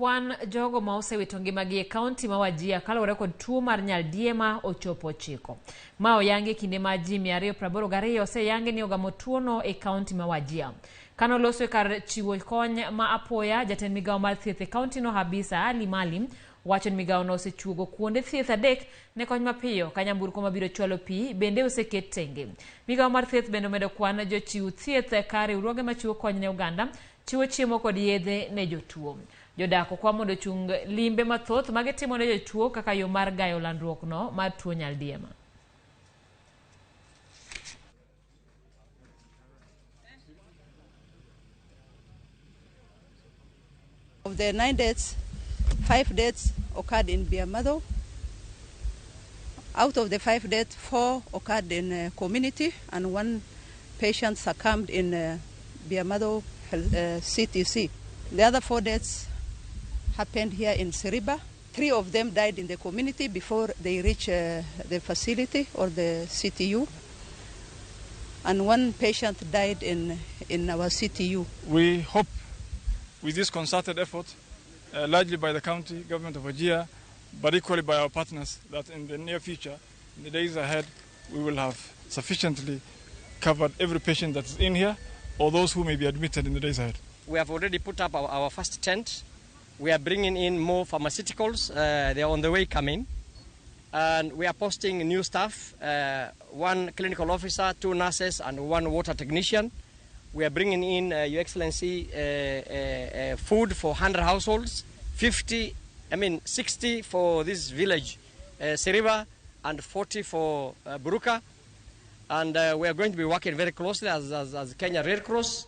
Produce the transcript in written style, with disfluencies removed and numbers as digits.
kwan jogo ma osewito ngimagi e kaunti ma Wajir kaluwore kod tuo mar nyaldiema ochopo 9. Ma oyangi kinde ma ji 282 oseyangi ni ogamo tuono e kaunti ma Wajir. Kano loso kar chiwo kony ma apoya, jatend migawo mar thieth e kaunti no Habisa Ali Malim wacho ni migawo no osechuogo kuonde thieth 3 ne kony mapiyo ka nyamburko mabiro chwalo pi bende oseket tenge. Migawo mar thieth bende omedo kwan jochiw thieth ka riwruoge machiwo kony ne oganda chiwo chiemo kod yedhe ne jotuo. Jodak okwa mondo chung limbe mathoth magitimo ne jotuo kaka yo mar gayo landruok no mar tuo nyaldiema. Of the 9 deaths, 5 deaths occurred in Biamado. Out of the 5 deaths, 4 occurred in community and 1 patient succumbed in Biamado CTC. The other 4 deaths happened here in Seriba. 3 of them died in the community before they reached the facility or the CTU. And 1 patient died in our CTU. We hope with this concerted effort, largely by the county government of Wajir, but equally by our partners, that in the near future, in the days ahead, we will have sufficiently covered every patient that is in here or those who may be admitted in the days ahead. We have already put up our first tent. We are bringing in more pharmaceuticals. They are on the way coming. And we are posting new staff, 1 clinical officer, 2 nurses, and 1 water technician. We are bringing in, Your Excellency, food for 100 households, 60 for this village, Seriba, and 40 for Buruka. And we are going to be working very closely as Kenya Red Cross